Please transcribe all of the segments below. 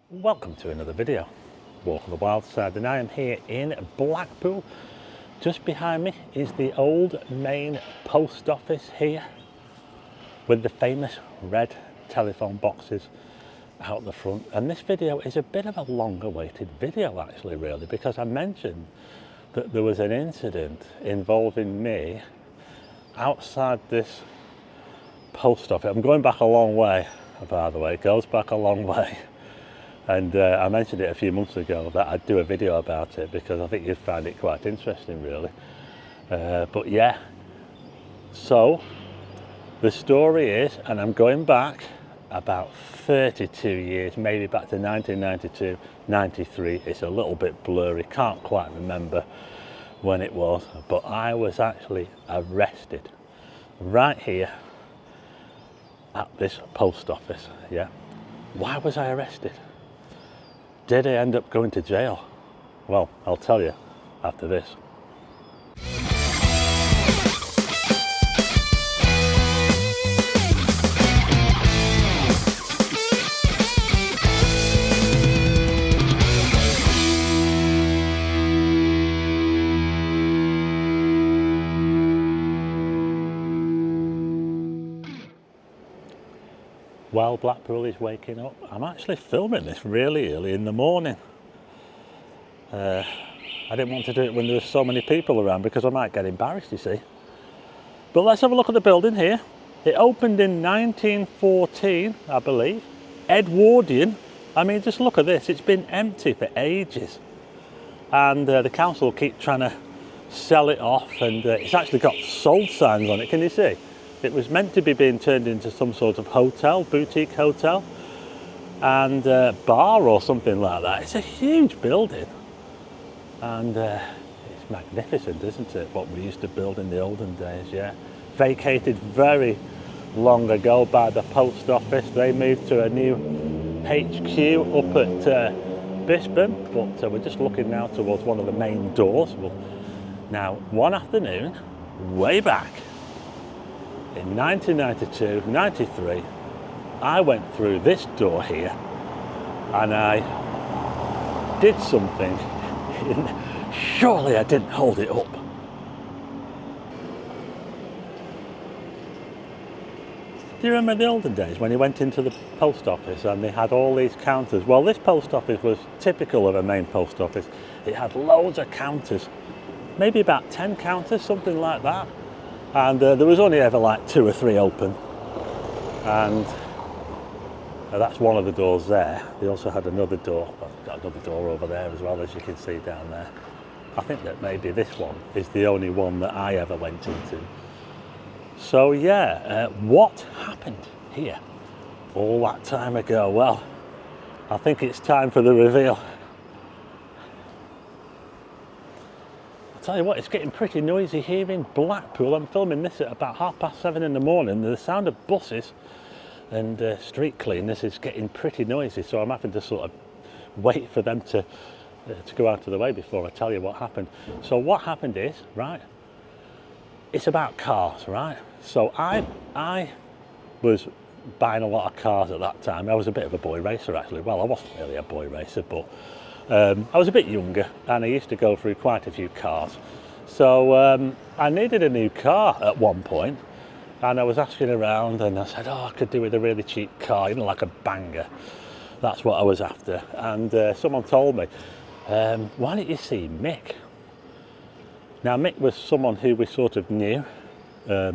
Welcome to another video, Walk on the Wild Side, and I am here in Blackpool. Just behind me is the old main post office here with the famous red telephone boxes out the front. And this video is a bit of a long awaited video actually, really, because I mentioned that there was an incident involving me outside this post office. I'm going back a long way, by the way, it goes back a long way. And I mentioned it a few months ago that I'd do a video about it because I think you'd find it quite interesting, really. But yeah, so the story is, and I'm going back about 32 years, maybe back to 1992, 93. It's a little bit blurry, can't quite remember when it was, but I was actually arrested right here at this post office. Yeah, why was I arrested? Did I end up going to jail? Well, I'll tell you after this. While Blackpool is waking up, I'm actually filming this really early in the morning. I didn't want to do it when there were so many people around because I might get embarrassed, you see. But let's have a look at the building here. It opened in 1914, I believe. Edwardian. I mean, just look at this. It's been empty for ages. And the council keep trying to sell it off, and it's actually got sold signs on it. Can you see? It was meant to be being turned into some sort of hotel, boutique hotel, and bar or something like that. It's a huge building, and it's magnificent, isn't it? What we used to build in the olden days, yeah. Vacated very long ago by the post office. They moved to a new HQ up at Bistro, but we're just looking now towards one of the main doors. Now, one afternoon, way back, in 1992, 93, I went through this door here and I did something. Surely I didn't hold it up. Do you remember the olden days when you went into the post office and they had all these counters? Well, this post office was typical of a main post office. It had loads of counters, maybe about 10 counters, something like that. And there was only ever like 2 or 3 open, and that's one of the doors there. They also had another door, well, got another door over there as well, as you can see down there. I think that maybe this one is the only one that I ever went into. So yeah, what happened here all that time ago? Well, I think it's time for the reveal. Tell you what, it's getting pretty noisy here in Blackpool. I'm filming this at about 7:30 in the morning. The sound of buses and street cleaners is getting pretty noisy, so I'm having to sort of wait for them to go out of the way before I tell you what happened. So what happened is, right, it's about cars, right? So I was buying a lot of cars at that time. I was a bit of a boy racer actually. Well, I wasn't really a boy racer, but I was a bit younger and I used to go through quite a few cars. So I needed a new car at one point, and I was asking around and I said, oh, I could do with a really cheap car, you know, like a banger. That's what I was after. And someone told me, why don't you see Mick? Now, Mick was someone who we sort of knew. I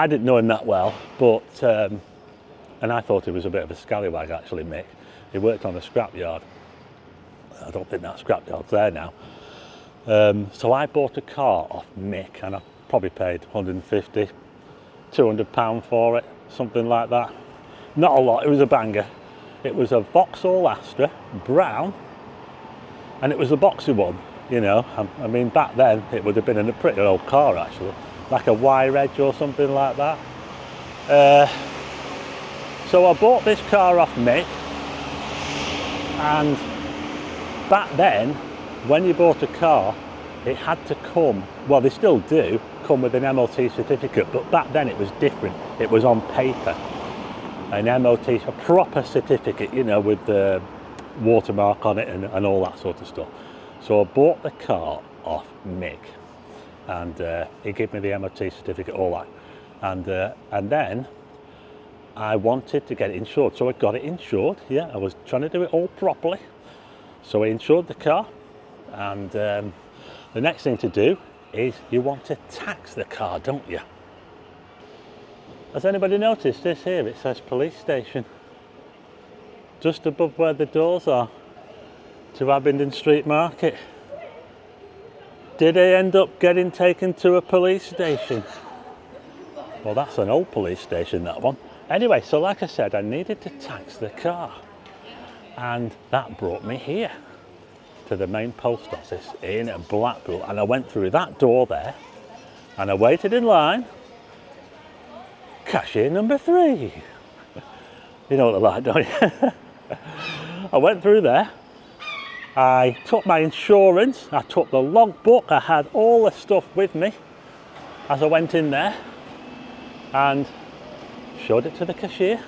didn't know him that well, but, and I thought he was a bit of a scallywag actually, Mick. He worked on a scrapyard. I don't think that scrapyard's there now. So I bought a car off Mick, and I probably paid 150, 200 pound for it, something like that. Not a lot, it was a banger. It was a Vauxhall Astra, brown, and it was a boxy one, you know. I mean, back then it would have been a pretty old car actually, like a Y-Reg or something like that. So I bought this car off Mick. And back then, when you bought a car, it had to come, well, they still do, come with an MOT certificate, but back then it was different. It was on paper. an MOT, a proper certificate, you know, with the watermark on it and all that sort of stuff. So I bought the car off Mick, and he gave me the MOT certificate, all that, and then I wanted to get it insured, so I got it insured. Yeah, I was trying to do it all properly, so I insured the car, and the next thing to do is you want to tax the car, don't you? Has anybody noticed this here? It says police station just above where the doors are to Abingdon Street Market. Did I end up getting taken to a police station? Well, that's an old police station, that one. Anyway, so like I said, I needed to tax the car, and that brought me here to the main post office in Blackpool, and I went through that door there and I waited in line. Cashier number 3. You know what they're like, don't you? I went through there, I took my insurance, I took the logbook, I had all the stuff with me as I went in there and showed it to the cashier.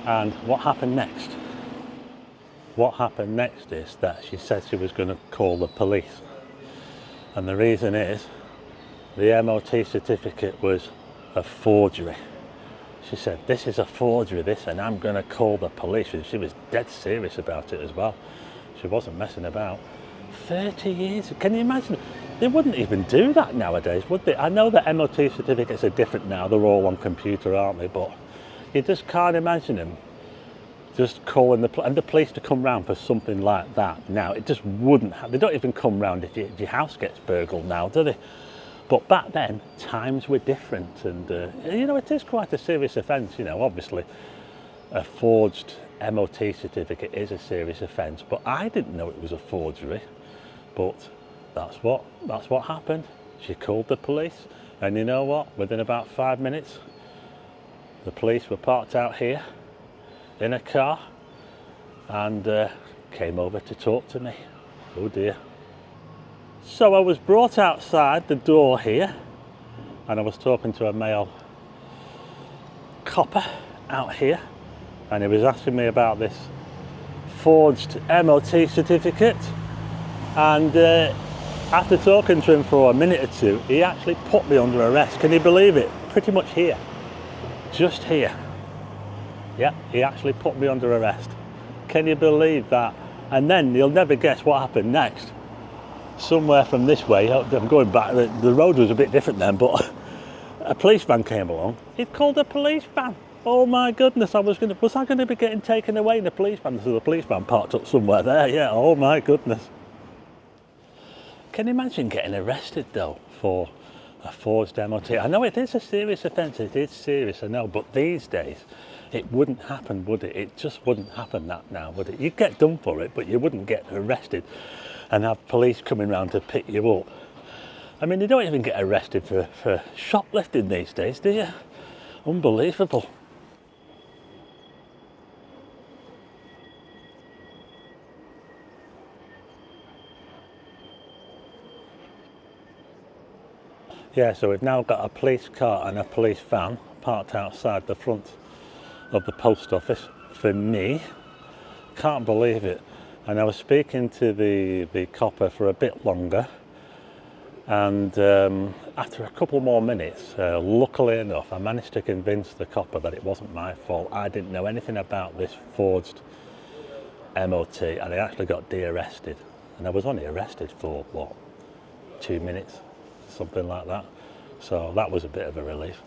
And what happened next? What happened next is that she said she was going to call the police. And the reason is the MOT certificate was a forgery. She said, this is a forgery, this, and I'm going to call the police. And she was dead serious about it as well. She wasn't messing about. 30 years, can you imagine? They wouldn't even do that nowadays, would they? I know that MOT certificates are different now, they're all on computer, aren't they? But you just can't imagine them just calling the police to come round for something like that now. It just wouldn't happen. They don't even come round if your house gets burgled now, do they? But back then, times were different, and you know, it is quite a serious offence. You know, obviously, a forged MOT certificate is a serious offence. But I didn't know it was a forgery. But that's what happened. She called the police, and you know what? Within about 5 minutes, the police were parked out here in a car and came over to talk to me. Oh dear. So I was brought outside the door here, and I was talking to a male copper out here, and he was asking me about this forged MOT certificate, and after talking to him for a minute or two, he actually put me under arrest. Can you believe it? Pretty much here, just here. Yeah, he actually put me under arrest. Can you believe that? And then you'll never guess what happened next. Somewhere from this way, I'm going back, the road was a bit different then, but a police van came along. He'd called a police van. Oh my goodness, was I going to be getting taken away in a police van? So the police van parked up somewhere there, yeah, oh my goodness. Can you imagine getting arrested though for a forged MOT? I know it is a serious offence, it is serious, I know, but these days it wouldn't happen, would it? It just wouldn't happen that now, would it? You'd get done for it, but you wouldn't get arrested and have police coming round to pick you up. I mean, you don't even get arrested for shoplifting these days, do you? Unbelievable. Yeah, so we've now got a police car and a police van parked outside the front of the post office for me. Can't believe it. And I was speaking to the copper for a bit longer, and after a couple more minutes, luckily enough, I managed to convince the copper that it wasn't my fault. I didn't know anything about this forged MOT, and I actually got de-arrested. And I was only arrested for, what, 2 minutes? Something like that. So that was a bit of a relief.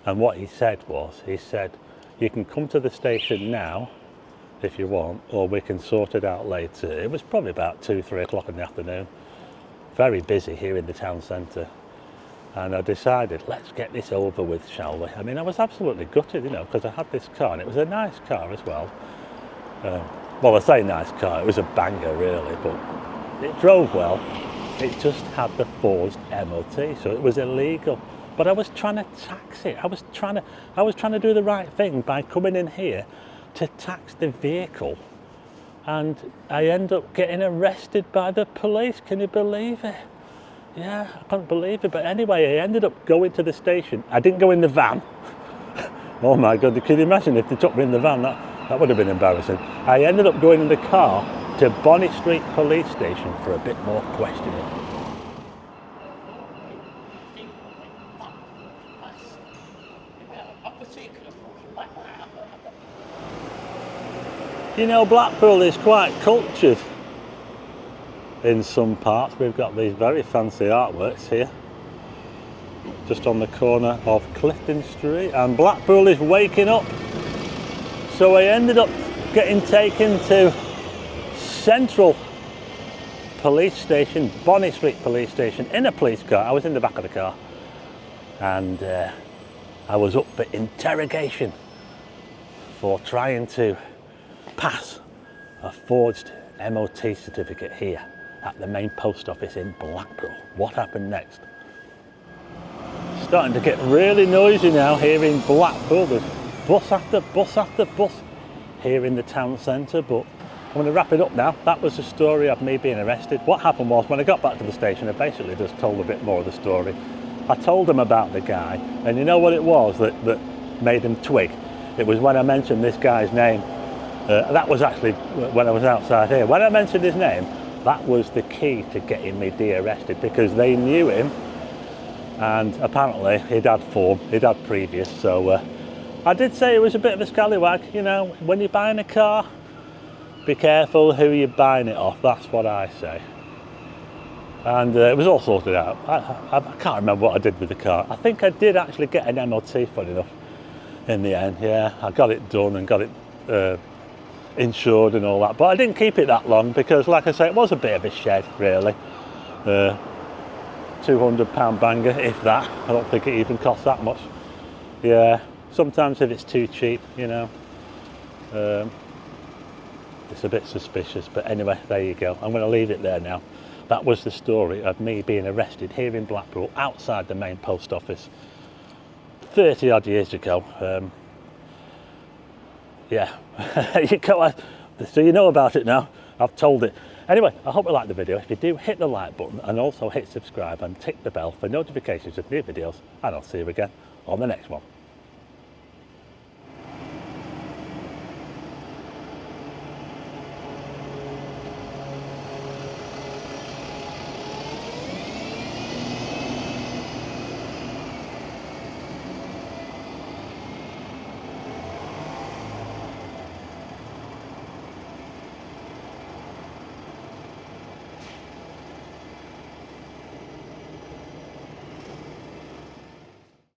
And what he said was, you can come to the station now if you want, or we can sort it out later. It was probably about 2-3 o'clock in the afternoon. Very busy here in the town centre. And I decided, let's get this over with, shall we? I mean, I was absolutely gutted, you know, because I had this car, and it was a nice car as well. Well, I say nice car, it was a banger really, but it drove well. It just had the forged MOT, so it was illegal. But I was trying to tax it. I was trying to do the right thing by coming in here to tax the vehicle, and I end up getting arrested by the police. Can you believe it? Yeah, I can't believe it. But anyway, I ended up going to the station. I didn't go in the van. Oh my God, can you imagine if they took me in the van? That would have been embarrassing. I ended up going in the car to Bonnet Street Police Station for a bit more questioning. You know, Blackpool is quite cultured in some parts. We've got these very fancy artworks here, just on the corner of Clifton Street, and Blackpool is waking up. So I ended up getting taken to Central Police Station, Bonnet Street Police Station, in a police car. I was in the back of the car, and I was up for interrogation for trying to pass a forged MOT certificate here at the main post office in Blackpool. What happened next? Starting to get really noisy now here in Blackpool. There's bus after bus after bus here in the town centre, but I'm going to wrap it up now. That was the story of me being arrested. What happened was, when I got back to the station, I basically just told a bit more of the story. I told them about the guy, and you know what it was that made them twig? It was when I mentioned this guy's name. That was actually when I was outside here. When I mentioned his name, that was the key to getting me de-arrested, because they knew him, and apparently he'd had form, he'd had previous. So I did say it was a bit of a scallywag. You know, when you're buying a car, be careful who you're buying it off. That's what I say. And it was all sorted out. I can't remember what I did with the car. I think I did actually get an MOT, funny enough, in the end. Yeah, I got it done and got it insured and all that, but I didn't keep it that long, because like I say, it was a bit of a shed really. £200 banger, if that. I don't think it even costs that much. Yeah, sometimes if it's too cheap, you know, it's a bit suspicious. But anyway, there you go. I'm going to leave it there now. That was the story of me being arrested here in Blackpool outside the main post office 30 odd years ago. Yeah, so you know about it now. I've told it. Anyway, I hope you liked the video. If you do, hit the like button and also hit subscribe and tick the bell for notifications of new videos, and I'll see you again on the next one.